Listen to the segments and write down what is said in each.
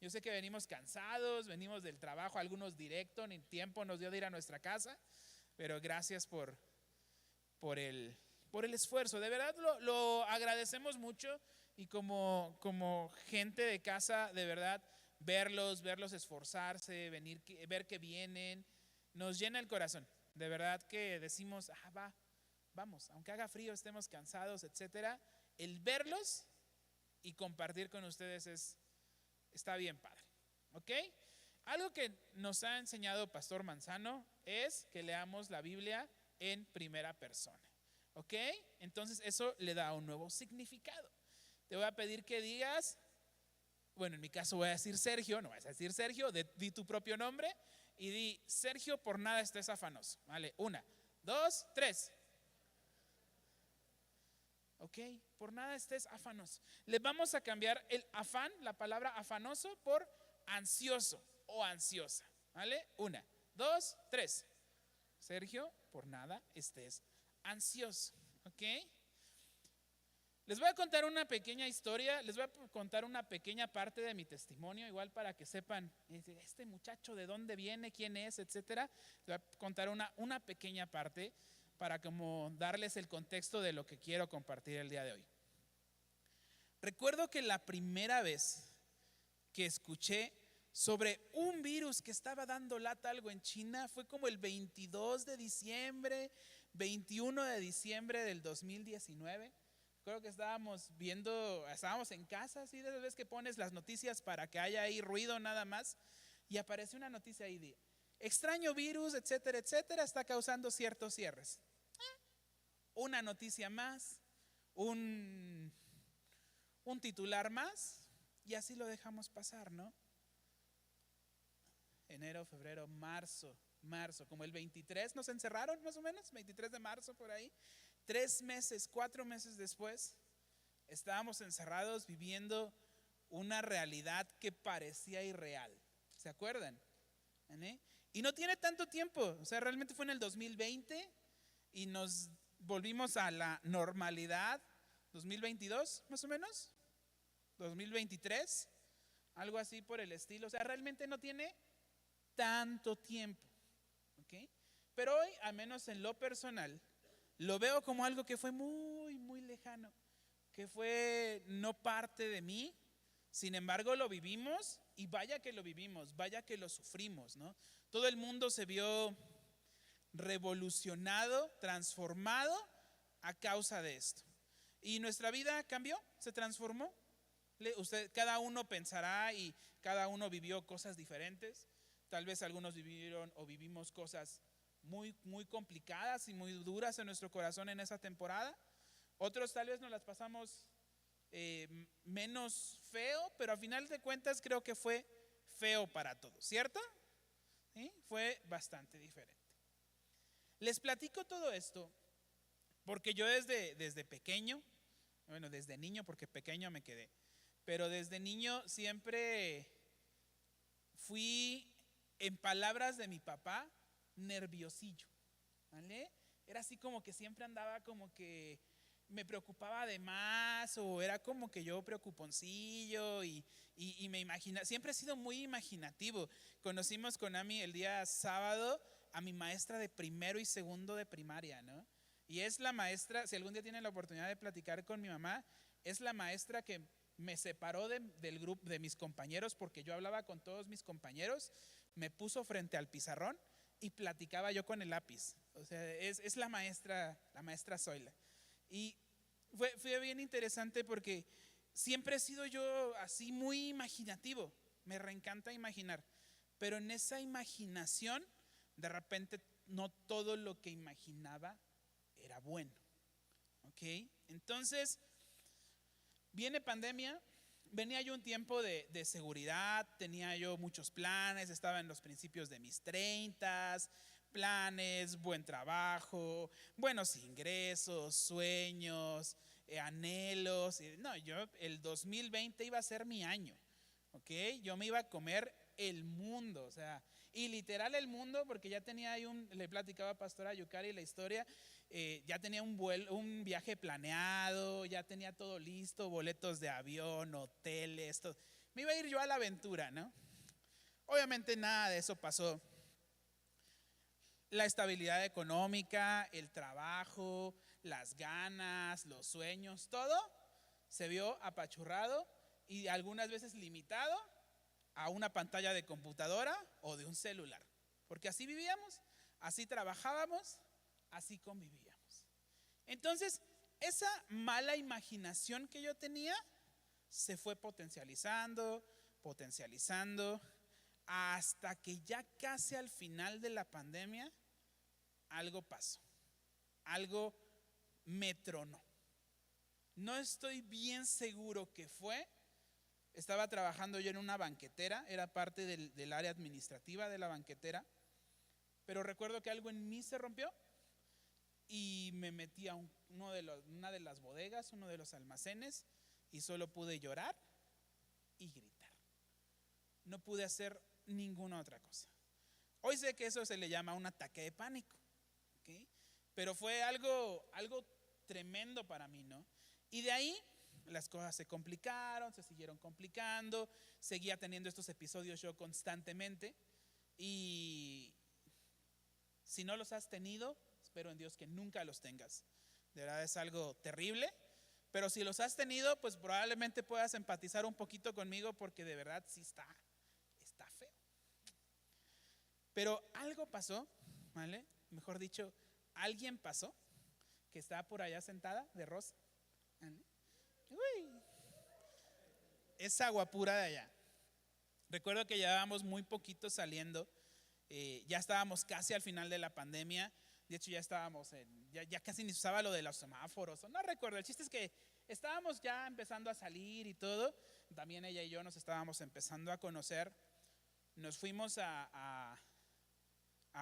Yo sé que venimos cansados, venimos del trabajo, algunos directo, ni tiempo nos dio de ir a nuestra casa, pero gracias por el esfuerzo. De verdad lo agradecemos mucho y como gente de casa, de verdad, verlos esforzarse, venir, ver que vienen, nos llena el corazón. De verdad que decimos, vamos, aunque haga frío, estemos cansados, etcétera. El verlos y compartir con ustedes está bien padre, ¿ok? Algo que nos ha enseñado Pastor Manzano es que leamos la Biblia en primera persona, ¿ok? Entonces eso le da un nuevo significado. Te voy a pedir que digas, bueno, en mi caso voy a decir Sergio, no vas a decir Sergio, di tu propio nombre y di: Sergio, por nada estés afanoso. Vale, 1, 2, 3. Ok, por nada estés afanoso. Le vamos a cambiar el afán, la palabra afanoso, por ansioso o ansiosa. ¿Vale? 1, 2, 3. Sergio, por nada estés ansioso. Ok. Les voy a contar una pequeña historia, les voy a contar una pequeña parte de mi testimonio, igual para que sepan este muchacho de dónde viene, quién es, etcétera. Les voy a contar una pequeña parte para como darles el contexto de lo que quiero compartir el día de hoy. Recuerdo que la primera vez que escuché sobre un virus que estaba dando lata algo en China fue como el 22 de diciembre, 21 de diciembre del 2019. Creo que estábamos en casa, así de esas veces que pones las noticias para que haya ahí ruido nada más, y aparece una noticia ahí de extraño virus, etcétera, etcétera, está causando ciertos cierres. Una noticia más, un titular más, y así lo dejamos pasar, ¿no? Enero, febrero, marzo, como el 23 nos encerraron más o menos, 23 de marzo por ahí. 3 meses, 4 meses después, estábamos encerrados viviendo una realidad que parecía irreal. ¿Se acuerdan? Y no tiene tanto tiempo, o sea, realmente fue en el 2020 y nos volvimos a la normalidad. 2022 más o menos, 2023, algo así por el estilo. O sea, realmente no tiene tanto tiempo, ¿ok? Pero hoy, al menos en lo personal, lo veo como algo que fue muy, muy lejano, que fue no parte de mí. Sin embargo, lo vivimos, y vaya que lo vivimos, vaya que lo sufrimos, ¿no? Todo el mundo se vio revolucionado, transformado a causa de esto. Y nuestra vida cambió, se transformó. Cada uno pensará y cada uno vivió cosas diferentes. Tal vez algunos vivieron o vivimos cosas muy, muy complicadas y muy duras en nuestro corazón en esa temporada. Otros tal vez nos las pasamos menos feo, pero a final de cuentas creo que fue feo para todos, ¿cierto? ¿Sí? Fue bastante diferente. Les platico todo esto porque yo desde pequeño, bueno, desde niño, porque pequeño me quedé, pero desde niño siempre fui, en palabras de mi papá, nerviosillo, ¿vale? Era así como que siempre andaba como que me preocupaba de más, o era como que yo preocuponcillo y me imagina, siempre he sido muy imaginativo. Conocimos con Ami el día sábado a mi maestra de primero y segundo de primaria, ¿no? Y es la maestra, si algún día tienen la oportunidad de platicar con mi mamá, es la maestra que me separó del grupo de mis compañeros, porque yo hablaba con todos mis compañeros, me puso frente al pizarrón y platicaba yo con el lápiz. O sea, es la maestra Zoila. Y fue bien interesante porque siempre he sido yo así muy imaginativo, me reencanta imaginar, pero en esa imaginación de repente no todo lo que imaginaba era bueno, ¿ok? Entonces viene pandemia, venía yo un tiempo de seguridad, tenía yo muchos planes, estaba en los principios de mis 30, planes, buen trabajo, buenos ingresos, sueños, anhelos. No, yo el 2020 iba a ser mi año, ¿ok? Yo me iba a comer el mundo, o sea, y literal el mundo, porque ya tenía ahí le platicaba a Pastora Yukari la historia, ya tenía un viaje planeado, ya tenía todo listo, boletos de avión, hoteles, todo. me iba a ir yo a la aventura, ¿no? Obviamente nada de eso pasó. La estabilidad económica, el trabajo, las ganas, los sueños, todo se vio apachurrado y algunas veces limitado a una pantalla de computadora o de un celular. Porque así vivíamos, así trabajábamos, así convivíamos. Entonces, esa mala imaginación que yo tenía se fue potencializando, hasta que ya casi al final de la pandemia algo pasó, algo me tronó. No estoy bien seguro qué fue. Estaba trabajando yo en una banquetera, era parte del área administrativa de la banquetera, pero recuerdo que algo en mí se rompió y me metí a una de las bodegas, uno de los almacenes, y solo pude llorar y gritar. No pude hacer ninguna otra cosa. Hoy sé que eso se le llama un ataque de pánico, ¿okay? Pero fue algo tremendo para mí, ¿no? Y de ahí las cosas se complicaron, se siguieron complicando, seguía teniendo estos episodios yo constantemente y si no los has tenido, espero en Dios que nunca los tengas. De verdad es algo terrible, pero si los has tenido, pues probablemente puedas empatizar un poquito conmigo porque de verdad sí está feo. Pero algo pasó, ¿vale? Mejor dicho, alguien pasó que está por allá sentada de rosa. ¿Vale? Uy, esa guapura de allá. Recuerdo que llevábamos muy poquito saliendo, ya estábamos casi al final de la pandemia. De hecho ya estábamos ya casi ni se usaba lo de los semáforos, no recuerdo, el chiste es que estábamos ya empezando a salir y todo. También ella y yo nos estábamos empezando a conocer. Nos fuimos a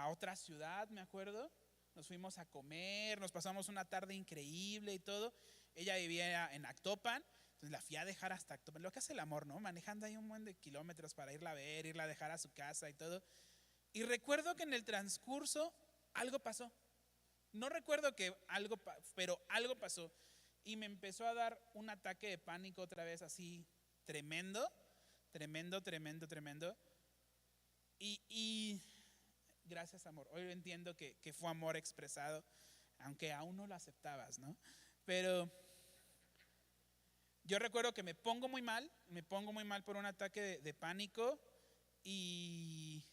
otra ciudad, me acuerdo. Nos fuimos a comer, nos pasamos una tarde increíble y todo. Ella vivía en Actopan, entonces la fui a dejar hasta Actopan. Lo que hace el amor, ¿no? Manejando ahí un buen de kilómetros para irla a ver, irla a dejar a su casa y todo. Y recuerdo que en el transcurso algo pasó. No recuerdo que algo, pero algo pasó. Y me empezó a dar un ataque de pánico otra vez así tremendo. Y gracias, amor. Hoy entiendo que fue amor expresado, aunque aún no lo aceptabas, ¿no? Pero yo recuerdo que me pongo muy mal por un ataque de pánico y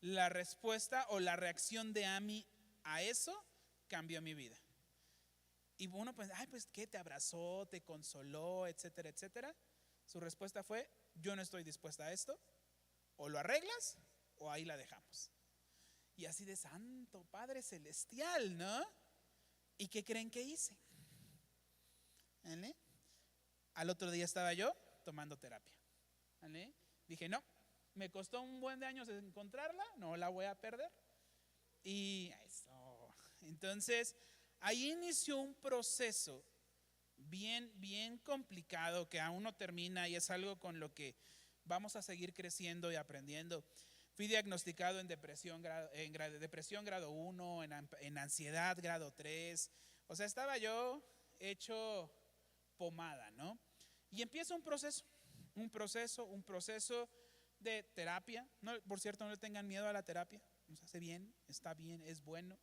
la respuesta o la reacción de Ami a eso cambió mi vida. Y uno pues, pues ¿qué? Te abrazó, te consoló, etcétera, etcétera. Su respuesta fue, yo no estoy dispuesta a esto, o lo arreglas o ahí la dejamos. Y así de santo Padre Celestial, ¿no? ¿Y qué creen que hice? ¿Vale? Al otro día estaba yo tomando terapia. ¿Vale? Dije, no, me costó un buen de años encontrarla, no la voy a perder. Y eso. Entonces, ahí inició un proceso bien complicado que aún no termina y es algo con lo que vamos a seguir creciendo y aprendiendo. Fui diagnosticado en depresión grado 1, en ansiedad grado 3. O sea, estaba yo hecho pomada, ¿no? Y empieza un proceso de terapia. No, por cierto, no le tengan miedo a la terapia. Nos hace bien, está bien, es bueno.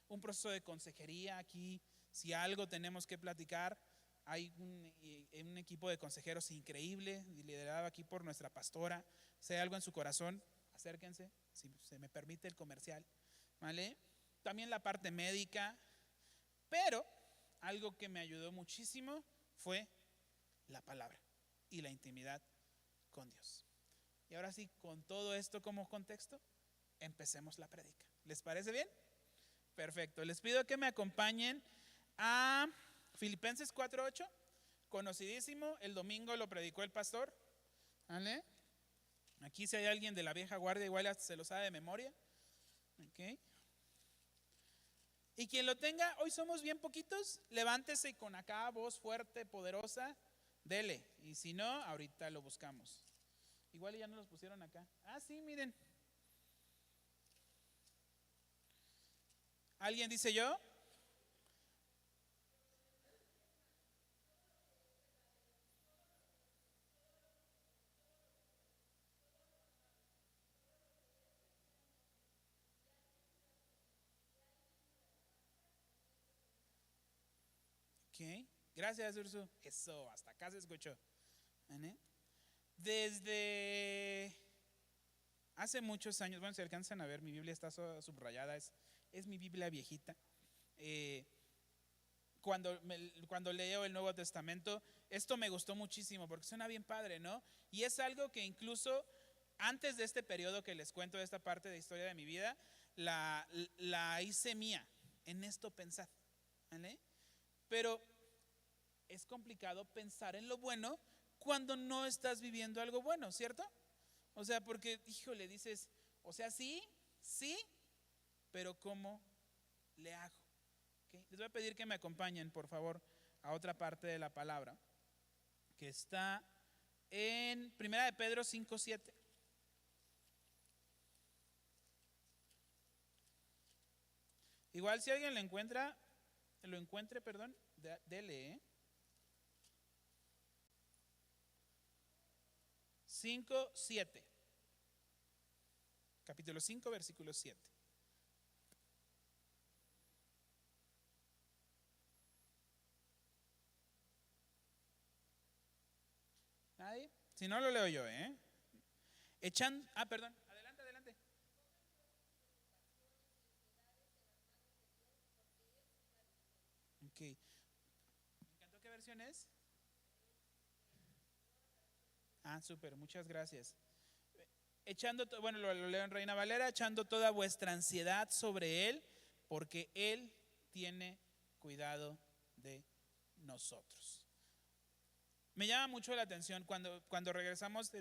Un proceso de consejería aquí. Si algo tenemos que platicar, hay un equipo de consejeros increíble, liderado aquí por nuestra pastora. Si hay algo en su corazón, acérquense, si se me permite el comercial, ¿vale? También la parte médica, pero algo que me ayudó muchísimo fue la palabra y la intimidad con Dios. Y ahora sí, con todo esto como contexto, empecemos la prédica. ¿Les parece bien? Perfecto. Les pido que me acompañen a Filipenses 4:8, conocidísimo. El domingo lo predicó el pastor. ¿Vale? Aquí si hay alguien de la vieja guardia, igual hasta se lo sabe de memoria. ¿Okay? Y quien lo tenga, hoy somos bien poquitos, levántese y con acá voz fuerte, poderosa, dele. Y si no, ahorita lo buscamos. Igual ya no los pusieron acá. Sí, miren. ¿Alguien dice yo? Ok, gracias Ursu. Eso, hasta acá se escuchó. ¿Vale? Desde hace muchos años, bueno, si alcanzan a ver, mi Biblia está subrayada, es mi Biblia viejita. Cuando leo el Nuevo Testamento, esto me gustó muchísimo porque suena bien padre, ¿no? Y es algo que incluso antes de este periodo que les cuento, de esta parte de historia de mi vida, la hice mía. En esto pensad, ¿vale? Pero es complicado pensar en lo bueno cuando no estás viviendo algo bueno, ¿cierto? O sea, porque, híjole, dices, o sea, sí, pero ¿cómo le hago? ¿Okay? Les voy a pedir que me acompañen, por favor, a otra parte de la palabra, que está en 1 de Pedro 5:7. Igual si alguien lo encuentre, dele, 5:7. Capítulo 5, versículo 7. ¿Nadie? Si no, lo leo yo, perdón, adelante. Ok. Me encantó. ¿Qué versión es? Súper, muchas gracias. Bueno, lo leo en Reina Valera, echando toda vuestra ansiedad sobre Él, porque Él tiene cuidado de nosotros. Me llama mucho la atención cuando regresamos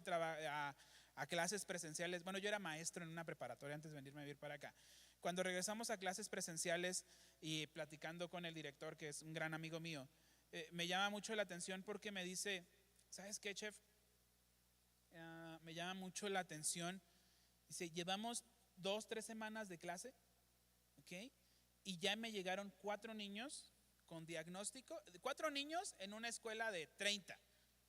a clases presenciales. Bueno, yo era maestro en una preparatoria antes de venirme a vivir para acá. Cuando regresamos a clases presenciales y platicando con el director, que es un gran amigo mío, me llama mucho la atención porque me dice, ¿sabes qué, chef? Me llama mucho la atención. Dice, llevamos 2-3 semanas de clase, ¿ok? Y ya me llegaron 4 niños con diagnóstico, 4 niños en una escuela de 30,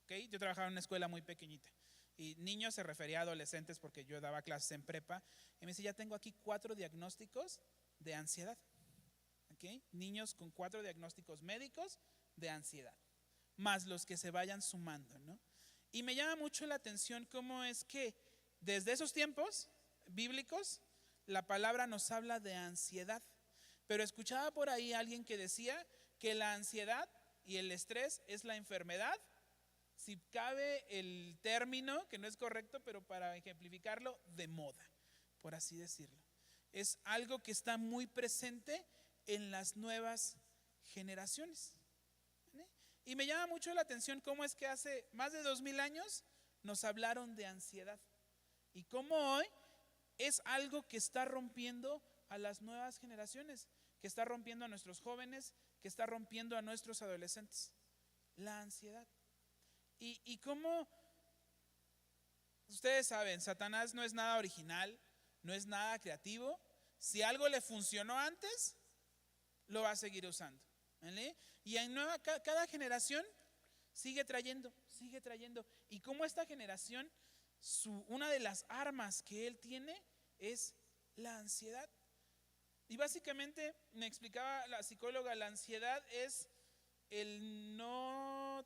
¿ok? Yo trabajaba en una escuela muy pequeñita. Y niños se refería a adolescentes porque yo daba clases en prepa. Y me dice, ya tengo aquí 4 diagnósticos de ansiedad, ¿ok? Niños con 4 diagnósticos médicos de ansiedad, más los que se vayan sumando, ¿no? Y me llama mucho la atención cómo es que desde esos tiempos bíblicos la palabra nos habla de ansiedad. Pero escuchaba por ahí a alguien que decía que la ansiedad y el estrés es la enfermedad, si cabe el término, que no es correcto, pero para ejemplificarlo, de moda, por así decirlo. Es algo que está muy presente en las nuevas generaciones. Y me llama mucho la atención cómo es que hace más de 2000 años nos hablaron de ansiedad. Y cómo hoy es algo que está rompiendo a las nuevas generaciones, que está rompiendo a nuestros jóvenes, que está rompiendo a nuestros adolescentes. La ansiedad. Y cómo, ustedes saben, Satanás no es nada original, no es nada creativo. Si algo le funcionó antes, lo va a seguir usando, ¿vale? Y en cada generación sigue trayendo. Y como esta generación, una de las armas que él tiene es la ansiedad. Y básicamente, me explicaba la psicóloga, la ansiedad es el no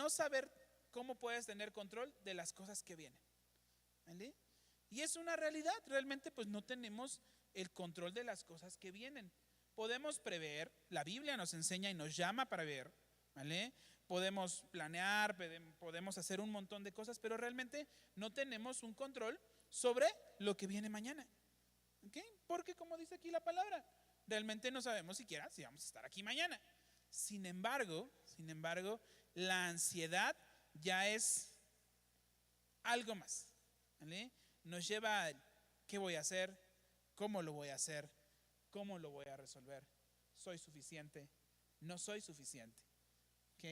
saber cómo puedes tener control de las cosas que vienen, ¿vale? Y es una realidad, realmente pues no tenemos el control de las cosas que vienen. Podemos prever, la Biblia nos enseña y nos llama a prever, ¿vale? Podemos planear, podemos hacer un montón de cosas, pero realmente no tenemos un control sobre lo que viene mañana, ¿ok? Porque como dice aquí la palabra, realmente no sabemos siquiera si vamos a estar aquí mañana. Sin embargo, la ansiedad ya es algo más, ¿vale? Nos lleva a qué voy a hacer, cómo lo voy a hacer, cómo lo voy a resolver. ¿Soy suficiente? ¿No soy suficiente? ¿Ok?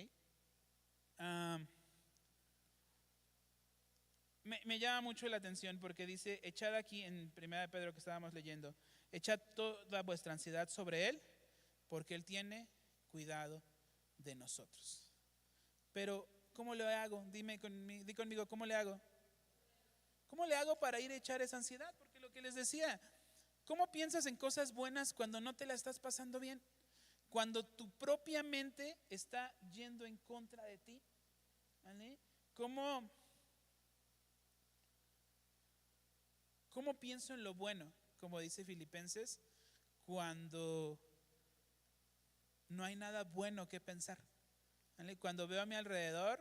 Me llama mucho la atención porque dice, echad aquí en 1 de Pedro que estábamos leyendo, echad toda vuestra ansiedad sobre Él, porque Él tiene cuidado de nosotros. Pero, ¿cómo lo hago? Di conmigo, ¿cómo le hago? ¿Cómo le hago para ir a echar esa ansiedad? Porque lo que les decía, ¿cómo piensas en cosas buenas cuando no te la estás pasando bien? cuando tu propia mente está yendo en contra de ti? ¿Vale? ¿Cómo pienso en lo bueno, como dice Filipenses, cuando no hay nada bueno que pensar? ¿Vale? Cuando veo a mi alrededor,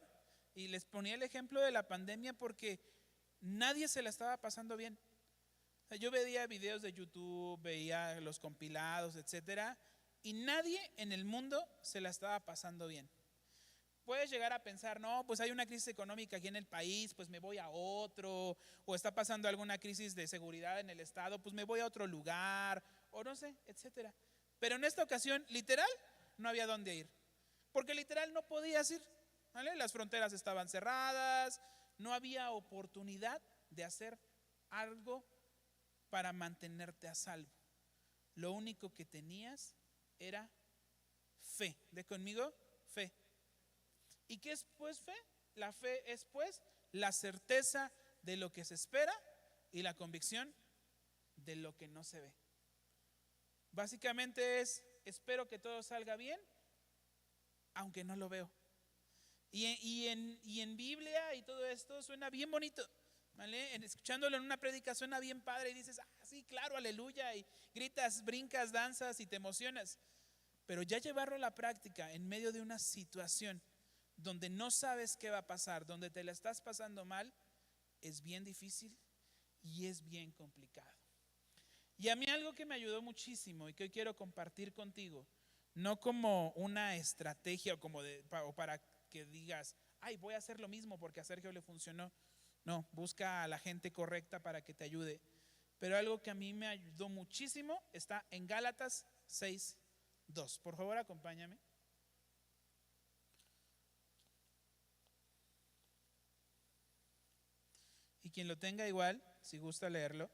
y les ponía el ejemplo de la pandemia porque nadie se la estaba pasando bien. O sea, yo veía videos de YouTube, veía los compilados, etcétera, y nadie en el mundo se la estaba pasando bien. Puedes llegar a pensar, no, pues hay una crisis económica aquí en el país, pues me voy a otro, o está pasando alguna crisis de seguridad en el estado, pues me voy a otro lugar, o no sé, etcétera. Pero en esta ocasión, literal, no había dónde ir, porque literal no podías ir, ¿vale? Las fronteras estaban cerradas, no había oportunidad de hacer algo para mantenerte a salvo. Lo único que tenías era fe. ¿De conmigo? Fe. ¿Y qué es pues fe? La fe es pues la certeza de lo que se espera y la convicción de lo que no se ve. Básicamente es, espero que todo salga bien, aunque no lo veo. Y en Biblia y todo esto suena bien bonito, ¿vale? Escuchándolo en una prédica suena bien padre y dices, sí, claro, aleluya, y gritas, brincas, danzas y te emocionas. Pero ya llevarlo a la práctica en medio de una situación donde no sabes qué va a pasar, donde te la estás pasando mal, es bien difícil y es bien complicado. Y a mí algo que me ayudó muchísimo y que hoy quiero compartir contigo, no como una estrategia o para que digas, ay, voy a hacer lo mismo porque a Sergio le funcionó. No, busca a la gente correcta para que te ayude. Pero algo que a mí me ayudó muchísimo está en Gálatas 6:2. Por favor, acompáñame. Y quien lo tenga igual, si gusta leerlo.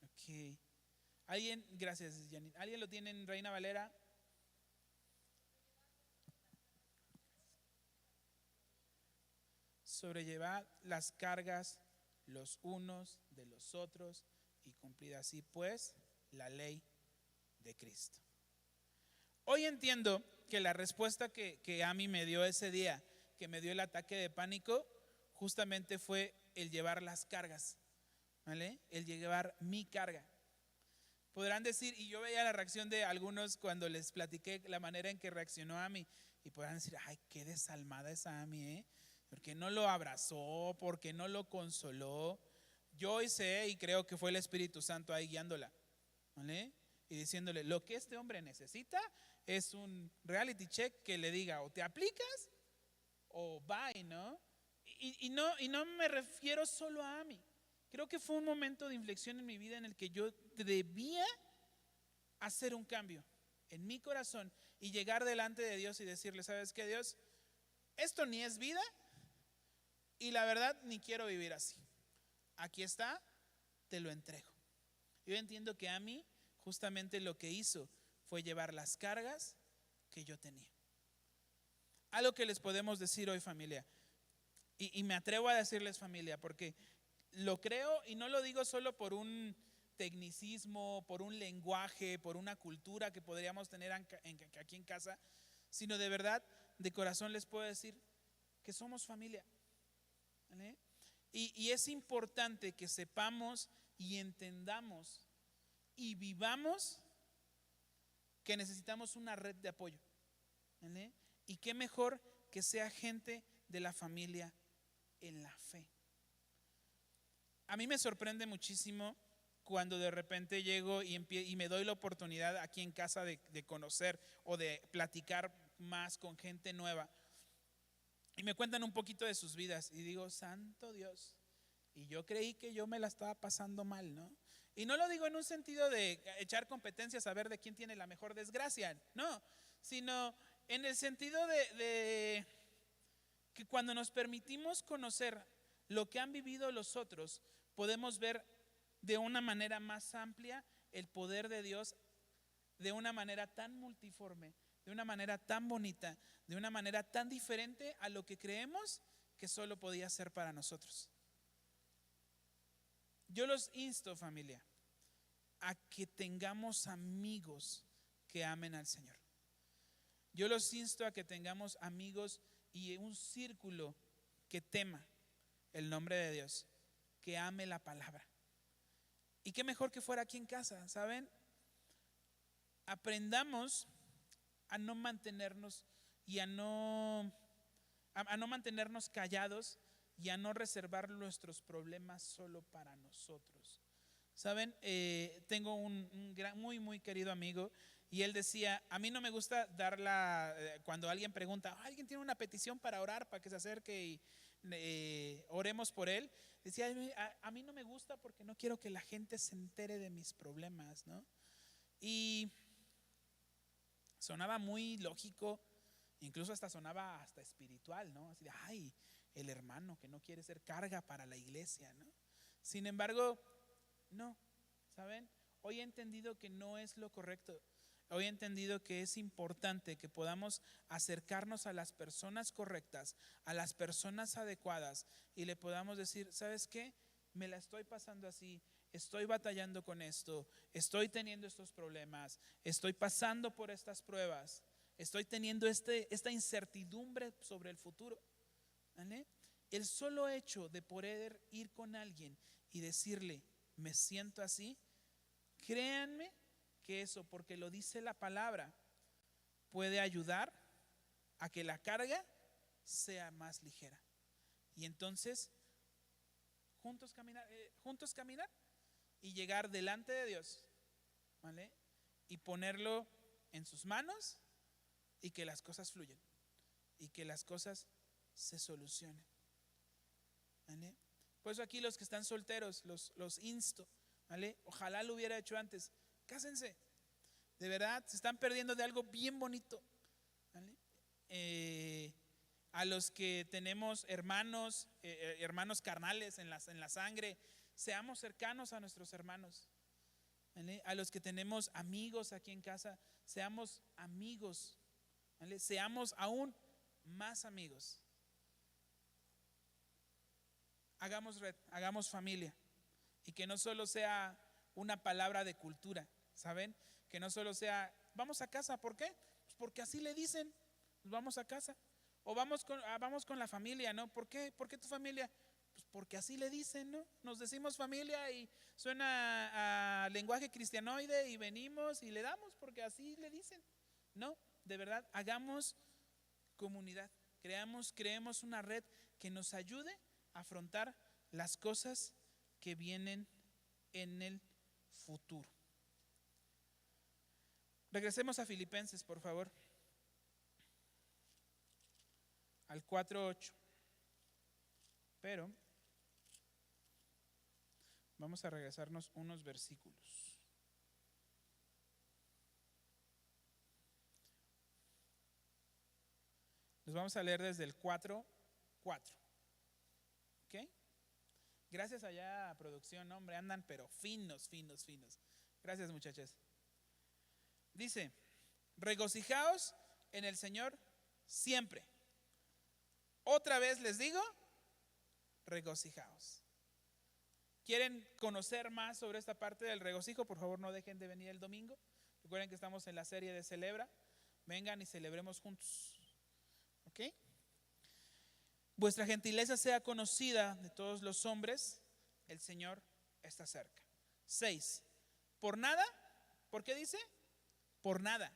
Ok. ¿Alguien? Gracias, Janine. ¿Alguien lo tiene en Reina Valera? Sobrellevad las cargas los unos de los otros y cumplid así pues la ley de Cristo. Hoy entiendo que la respuesta que Amy me dio ese día, que me dio el ataque de pánico, justamente fue el llevar las cargas, ¿vale? El llevar mi carga. Podrán decir, y yo veía la reacción de algunos cuando les platiqué la manera en que reaccionó Amy, y podrán decir, ay, qué desalmada es Amy, ¿eh? Porque no lo abrazó, porque no lo consoló. Yo hoy sé y creo que fue el Espíritu Santo ahí guiándola, ¿vale? Y diciéndole, lo que este hombre necesita es un reality check que le diga, o te aplicas o bye, ¿no? Y no me refiero solo a Amy. Creo que fue un momento de inflexión en mi vida en el que yo debía hacer un cambio en mi corazón y llegar delante de Dios y decirle, ¿sabes qué, Dios? Esto ni es vida y la verdad ni quiero vivir así. Aquí está, te lo entrego. Yo entiendo que a mí justamente lo que hizo fue llevar las cargas que yo tenía. Algo que les podemos decir hoy, familia, y me atrevo a decirles, familia, porque lo creo y no lo digo solo por un tecnicismo, por un lenguaje, por una cultura que podríamos tener aquí en casa, sino de verdad, de corazón les puedo decir que somos familia, ¿vale? Y es importante que sepamos y entendamos y vivamos que necesitamos una red de apoyo, ¿vale? Y qué mejor que sea gente de la familia en la fe. A mí me sorprende muchísimo cuando de repente llego y me doy la oportunidad aquí en casa de conocer o de platicar más con gente nueva. Y me cuentan un poquito de sus vidas y digo, santo Dios, y yo creí que yo me la estaba pasando mal, ¿no? Y no lo digo en un sentido de echar competencias a ver de quién tiene la mejor desgracia, no, sino en el sentido de que cuando nos permitimos conocer lo que han vivido los otros, podemos ver de una manera más amplia el poder de Dios, de una manera tan multiforme, de una manera tan bonita, de una manera tan diferente a lo que creemos que solo podía ser para nosotros. Yo los insto, familia, a que tengamos amigos que amen al Señor. Yo los insto a que tengamos amigos y un círculo que tema el nombre de Dios, que ame la palabra. Y qué mejor que fuera aquí en casa, ¿saben? Aprendamos a no mantenernos y a no mantenernos callados y a no reservar nuestros problemas solo para nosotros. ¿Saben? Tengo un muy querido amigo y él decía, a mí no me gusta cuando alguien pregunta, ¿alguien tiene una petición para orar, para que se acerque y oremos por él? Decía, a mí no me gusta porque no quiero que la gente se entere de mis problemas, ¿no? Y sonaba muy lógico, incluso sonaba hasta espiritual, ¿no? Así de, ay, el hermano que no quiere ser carga para la iglesia, ¿no? Sin embargo, no, ¿saben? Hoy he entendido que no es lo correcto. Hoy he entendido que es importante que podamos acercarnos a las personas correctas, a las personas adecuadas y le podamos decir, ¿sabes qué? Me la estoy pasando así, estoy batallando con esto, estoy teniendo estos problemas, estoy pasando por estas pruebas, estoy teniendo esta incertidumbre sobre el futuro. ¿Vale? El solo hecho de poder ir con alguien y decirle, me siento así, créanme que eso, porque lo dice la palabra, puede ayudar a que la carga sea más ligera. Y entonces, juntos caminar y llegar delante de Dios, ¿vale? Y ponerlo en sus manos y que las cosas fluyan y que las cosas se solucionen. ¿Vale? Por eso aquí los que están solteros, los insto, ¿vale? Ojalá lo hubiera hecho antes. Cásense. De verdad, se están perdiendo de algo bien bonito. ¿Vale? A los que tenemos hermanos carnales en la sangre, seamos cercanos a nuestros hermanos. ¿Vale? A los que tenemos amigos aquí en casa, seamos amigos. ¿Vale? Seamos aún más amigos. Hagamos red, hagamos familia. Y que no solo sea una palabra de cultura, ¿saben? Que no solo sea, vamos a casa, ¿por qué? Pues porque así le dicen, pues vamos a casa. O vamos con la familia, ¿no? ¿Por qué? ¿Por qué tu familia? Pues porque así le dicen, ¿no? Nos decimos familia y suena a lenguaje cristianoide y venimos y le damos porque así le dicen. No, de verdad, hagamos comunidad, creemos una red que nos ayude a afrontar las cosas que vienen en el futuro. Regresemos a Filipenses, por favor, al 4:8. Pero vamos a regresarnos unos versículos. Los vamos a leer desde el 4:4. ¿Ok? Gracias allá a producción, hombre, andan pero finos. Gracias, muchachas. Dice, regocijaos en el Señor siempre. Otra vez les digo, regocijaos. ¿Quieren conocer más sobre esta parte del regocijo? Por favor, no dejen de venir el domingo. Recuerden que estamos en la serie de Celebra. Vengan y celebremos juntos. ¿Ok? Vuestra gentileza sea conocida de todos los hombres, el Señor está cerca. 6. Por nada, ¿por qué dice? Por nada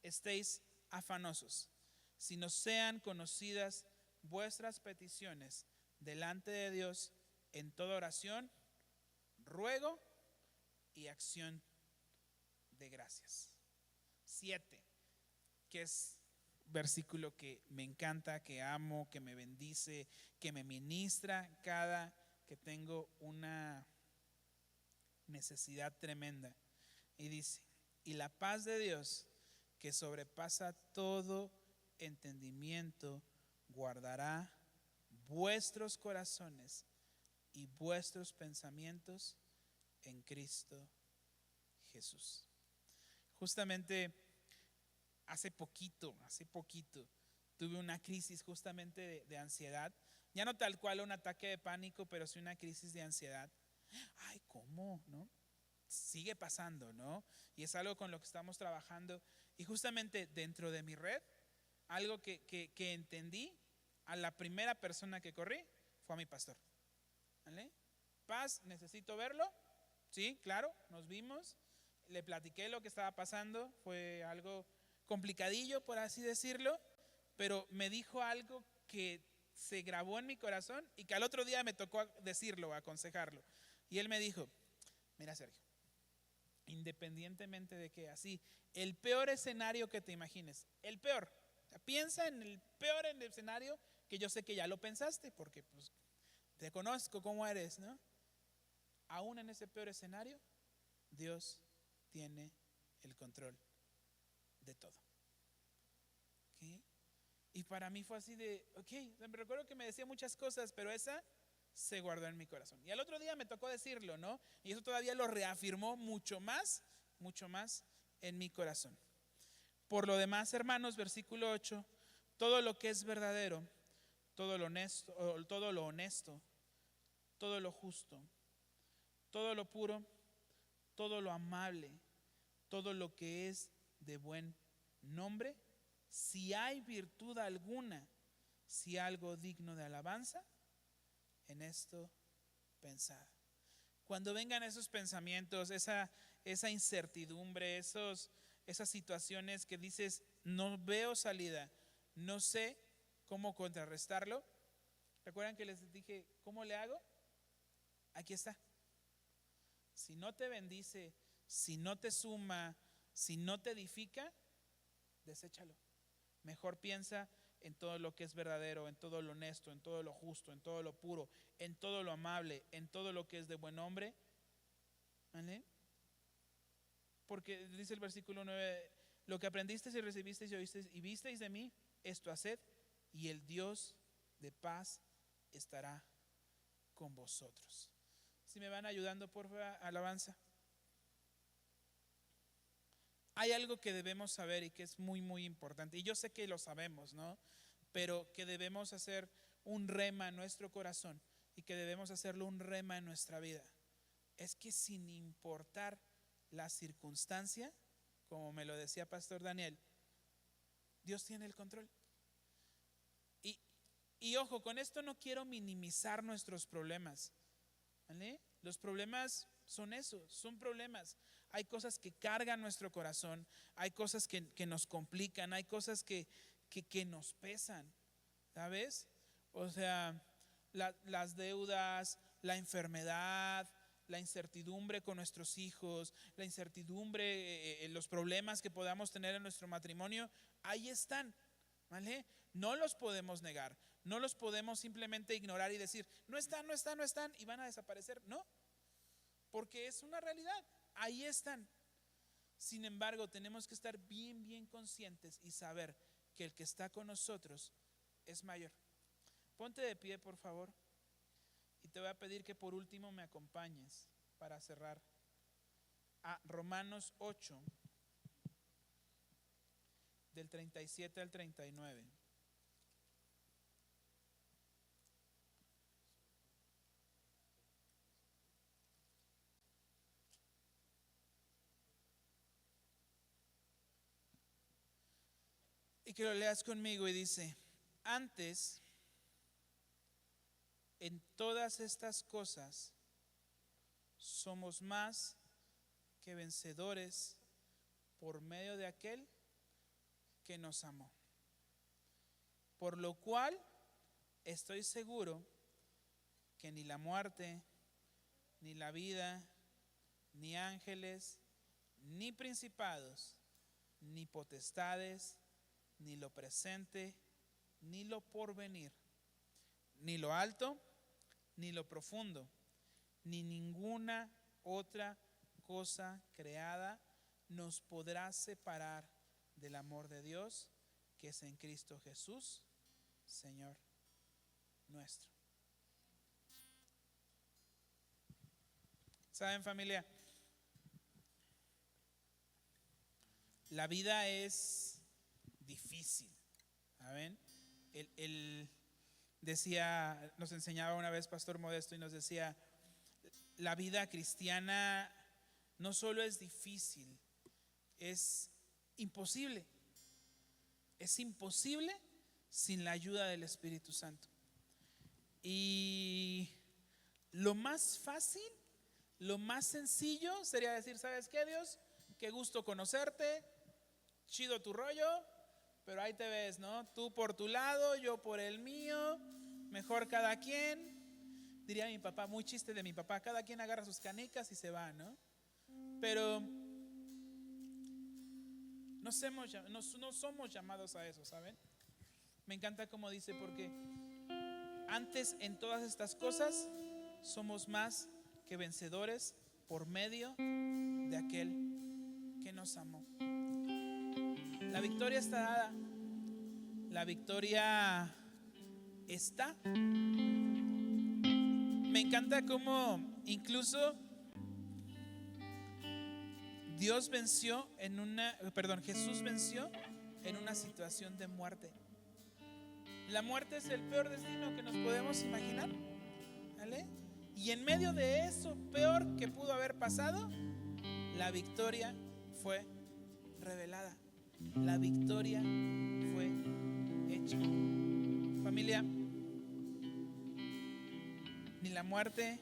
estéis afanosos, sino sean conocidas vuestras peticiones delante de Dios en toda oración, ruego y acción de gracias. 7, que es versículo que me encanta, que amo, que me bendice, que me ministra cada que tengo una necesidad tremenda. Y dice, y la paz de Dios, que sobrepasa todo entendimiento, guardará vuestros corazones y vuestros pensamientos en Cristo Jesús. Justamente hace poquito, tuve una crisis justamente de ansiedad. Ya no tal cual un ataque de pánico, pero sí una crisis de ansiedad. Ay, ¿cómo? ¿No? Sigue pasando, ¿no? Y es algo con lo que estamos trabajando. Y justamente dentro de mi red, algo que entendí, a la primera persona que corrí fue a mi pastor. ¿Vale? Paz, necesito verlo. Sí, claro, nos vimos. Le platiqué lo que estaba pasando. Fue algo complicadillo, por así decirlo, pero me dijo algo que se grabó en mi corazón y que al otro día me tocó decirlo, aconsejarlo. Y él me dijo: mira, Sergio, independientemente de que así, el peor escenario que te imagines, el peor, o sea, piensa en el peor escenario, que yo sé que ya lo pensaste porque pues te conozco cómo eres, ¿no? Aún en ese peor escenario, Dios tiene el control de todo. ¿Okay? Y para mí fue así de, me recuerdo que me decía muchas cosas, pero esa se guardó en mi corazón. Y al otro día me tocó decirlo, ¿no? Y eso todavía lo reafirmó mucho más en mi corazón. Por lo demás, hermanos, versículo 8, todo lo que es verdadero, todo lo honesto, todo lo justo, todo lo puro, todo lo amable, todo lo que es de buen nombre, si hay virtud alguna, si algo digno de alabanza, en esto pensad. Cuando vengan esos pensamientos, esa incertidumbre, esas situaciones que dices, no veo salida, no sé cómo contrarrestarlo. ¿Recuerdan que les dije cómo le hago? Aquí está. Si no te bendice, si no te suma, si no te edifica, deséchalo. Mejor piensa en todo lo que es verdadero, en todo lo honesto, en todo lo justo, en todo lo puro, en todo lo amable, en todo lo que es de buen nombre. ¿Vale? Porque dice el versículo 9, lo que aprendisteis y recibisteis y oísteis y visteis de mí, esto haced, y el Dios de paz estará con vosotros. Si me van ayudando, por favor, alabanza. Hay algo que debemos saber y que es muy importante, y yo sé que lo sabemos, ¿no? Pero que debemos hacer un rema en nuestro corazón y que debemos hacerlo un rema en nuestra vida. Es que sin importar la circunstancia, como me lo decía Pastor Daniel, Dios tiene el control. Y ojo, con esto no quiero minimizar nuestros problemas, ¿vale? Los problemas son eso, son problemas. Hay cosas que cargan nuestro corazón, hay cosas que nos complican, hay cosas que nos pesan, ¿sabes? O sea, las deudas, la enfermedad, la incertidumbre con nuestros hijos, la incertidumbre, los problemas que podamos tener en nuestro matrimonio, ahí están, ¿vale? No los podemos negar, no los podemos simplemente ignorar y decir, no están y van a desaparecer. No, porque es una realidad, ahí están. Sin embargo, tenemos que estar bien conscientes y saber que el que está con nosotros es mayor. Ponte de pie, por favor, y te voy a pedir que por último me acompañes para cerrar a Romanos 8, del 37 al 39. Y que lo leas conmigo y dice, antes, en todas estas cosas, somos más que vencedores por medio de aquel que nos amó. Por lo cual, estoy seguro que ni la muerte, ni la vida, ni ángeles, ni principados, ni potestades, ni lo presente, ni lo porvenir, ni lo alto, ni lo profundo, ni ninguna otra cosa creada nos podrá separar del amor de Dios que es en Cristo Jesús, Señor nuestro. ¿Saben, familia? La vida es difícil. ¿Saben? Él decía, nos enseñaba una vez Pastor Modesto y nos decía, la vida cristiana no solo es difícil, es imposible. Es imposible sin la ayuda del Espíritu Santo. Y lo más fácil, lo más sencillo sería decir, ¿sabes qué, Dios? Qué gusto conocerte, chido tu rollo, pero ahí te ves, ¿no? Tú por tu lado, yo por el mío, mejor cada quien. Diría mi papá, muy chiste de mi papá, cada quien agarra sus canicas y se va, ¿no? Pero no somos llamados a eso, ¿saben? Me encanta como dice, porque antes en todas estas cosas somos más que vencedores por medio de aquel que nos amó. La victoria está dada. La victoria está. Me encanta cómo incluso Jesús venció en una situación de muerte. La muerte es el peor destino que nos podemos imaginar, ¿vale? Y en medio de eso peor que pudo haber pasado, la victoria fue revelada. La victoria fue hecha. Familia, ni la muerte,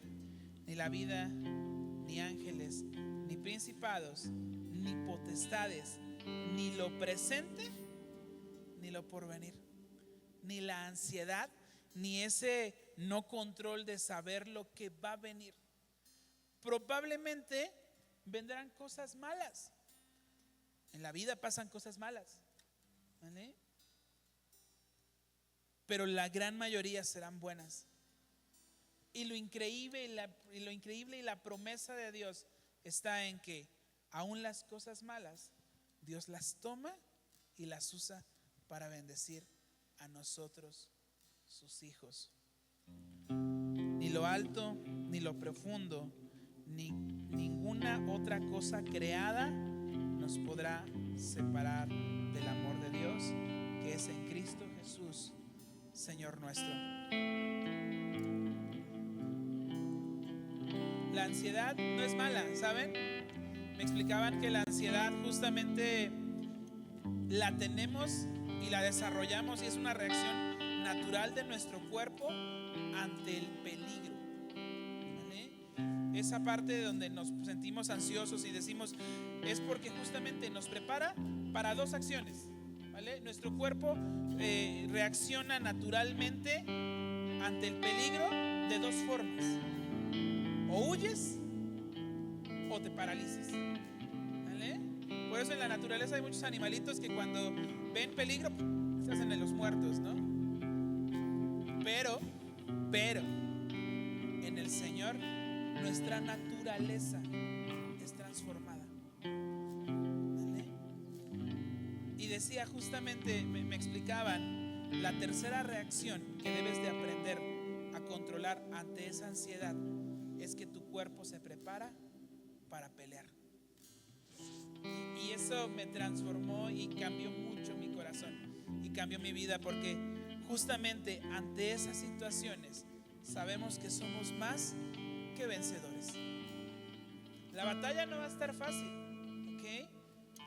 ni la vida, ni ángeles, ni principados, ni potestades, ni lo presente, ni lo porvenir, ni la ansiedad, ni ese no control de saber lo que va a venir. Probablemente vendrán cosas malas. En la vida pasan cosas malas, ¿vale? Pero la gran mayoría serán buenas. Y lo increíble y la promesa de Dios está en que aún las cosas malas, Dios las toma y las usa para bendecir a nosotros, sus hijos. Ni lo alto, ni lo profundo, ni ninguna otra cosa creada nos podrá separar del amor de Dios que es en Cristo Jesús, Señor nuestro. La ansiedad no es mala, ¿saben? Me explicaban que la ansiedad justamente la tenemos y la desarrollamos y es una reacción natural de nuestro cuerpo ante el peligro, ¿vale? Esa parte de donde nos sentimos ansiosos y decimos es porque justamente nos prepara para dos acciones, ¿vale? Nuestro cuerpo reacciona naturalmente ante el peligro de dos formas: o huyes o te paralizas, ¿vale? Por eso en la naturaleza hay muchos animalitos que cuando ven peligro se hacen de los muertos, ¿no? Pero en el Señor nuestra naturaleza es transformada, ¿vale? Y decía justamente, me explicaban, la tercera reacción que debes de aprender a controlar ante esa ansiedad es que tu cuerpo se prepara para pelear. Y eso me transformó y cambió mucho mi corazón y cambió mi vida, porque justamente ante esas situaciones sabemos que somos más que vencedores. La batalla no va a estar fácil, ¿ok?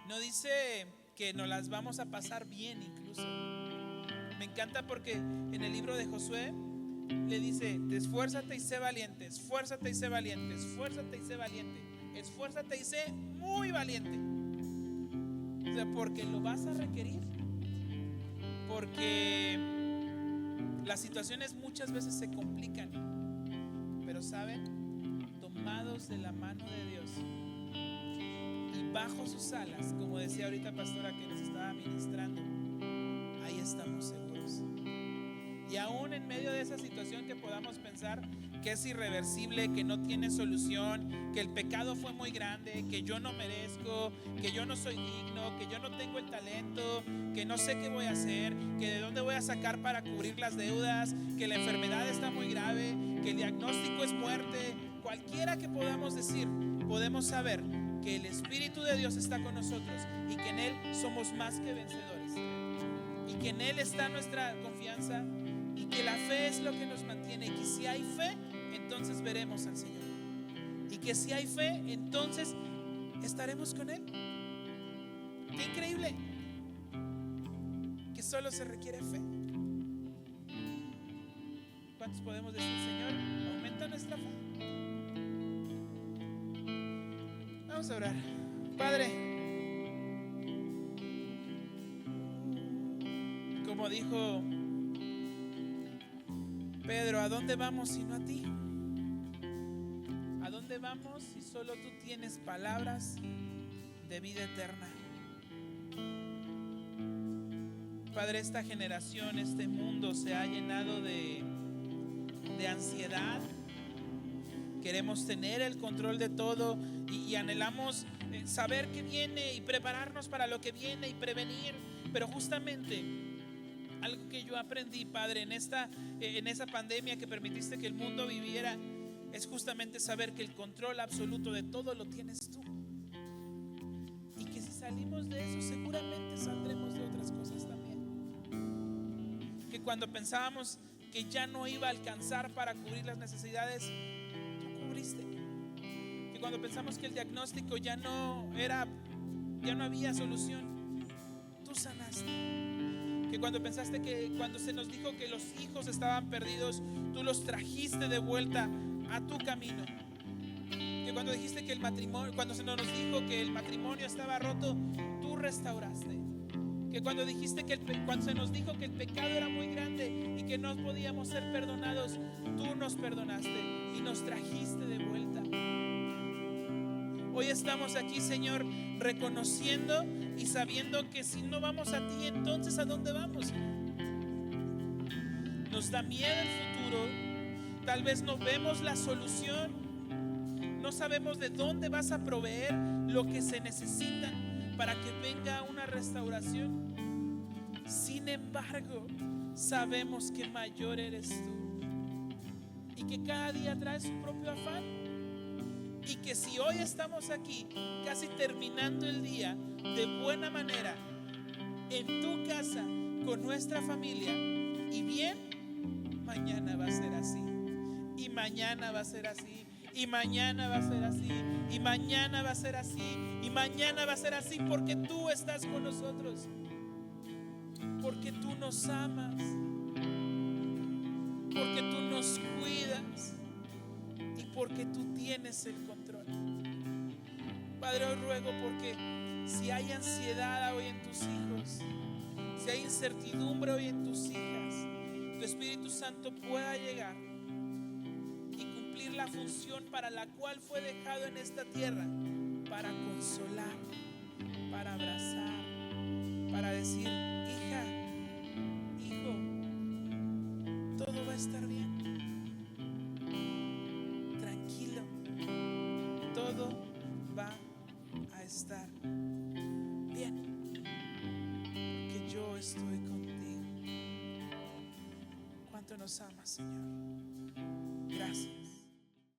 No dice que nos las vamos a pasar bien incluso. Me encanta porque en el libro de Josué le dice: esfuérzate y sé valiente, esfuérzate y sé valiente, esfuérzate y sé valiente, esfuérzate y sé muy valiente. O sea, porque lo vas a requerir, porque las situaciones muchas veces se complican, pero saben, tomados de la mano de Dios y bajo sus alas, como decía ahorita pastora que nos estaba ministrando, ahí estamos seguros. Y aún en medio de esa situación que podamos pensar que es irreversible, que no tiene solución, que el pecado fue muy grande, que yo no merezco, que yo no soy digno, que yo no tengo el talento, que no sé qué voy a hacer, que de dónde voy a sacar para cubrir las deudas, que la enfermedad está muy grave, que el diagnóstico es muerte, cualquiera que podamos decir, podemos saber que el Espíritu de Dios está con nosotros y que en Él somos más que vencedores. y que en Él está nuestra confianza y que la fe es lo que nos mantiene, y que si hay fe, entonces veremos al Señor, y que si hay fe, entonces estaremos con Él. Qué increíble que solo se requiere fe. ¿Cuántos podemos decir: Señor, aumenta nuestra fe? Vamos a orar. Padre, como dijo Pedro, ¿a dónde vamos sino a ti? ¿A dónde vamos si solo tú tienes palabras de vida eterna? Padre, esta generación, este mundo se ha llenado de ansiedad. Queremos tener el control de todo y anhelamos saber qué viene y prepararnos para lo que viene y prevenir. Pero justamente algo que yo aprendí, Padre, en esa pandemia que permitiste que el mundo viviera, es justamente saber que el control absoluto de todo lo tienes tú. Y que si salimos de eso, seguramente saldremos de otras cosas también. Que cuando pensábamos que ya no iba a alcanzar para cubrir las necesidades, tú cubriste. Que cuando pensamos que el diagnóstico ya no había solución, tú sanaste. Que cuando pensaste que cuando se nos dijo que los hijos estaban perdidos, tú los trajiste de vuelta a tu camino. Que cuando dijiste que el matrimonio, cuando se nos dijo que el matrimonio estaba roto, tú restauraste. Que cuando dijiste cuando se nos dijo que el pecado era muy grande y que no podíamos ser perdonados, tú nos perdonaste y nos trajiste de vuelta. Hoy estamos aquí, Señor, reconociendo y sabiendo que si no vamos a ti, entonces ¿a dónde vamos? Nos da miedo el futuro, tal vez no vemos la solución, no sabemos de dónde vas a proveer lo que se necesita para que venga una restauración. Sin embargo, sabemos que mayor eres tú y que cada día trae su propio afán. Y que si hoy estamos aquí, casi terminando el día de buena manera, en tu casa, con nuestra familia, y bien, mañana va a ser así, y mañana va a ser así, y mañana va a ser así, y mañana va a ser así, y mañana va a ser así, porque tú estás con nosotros, porque tú nos amas, porque tú nos cuidas y porque tú tienes el control. Padre, hoy ruego porque si hay ansiedad hoy en tus hijos, si hay incertidumbre hoy en tus hijas, tu Espíritu Santo pueda llegar y cumplir la función para la cual fue dejado en esta tierra, para consolar, para abrazar, para decir: hija, hijo, todo va a estar bien, tranquilo, todo va a estar bien, porque yo estoy contigo. ¿Cuánto nos amas, Señor? Gracias.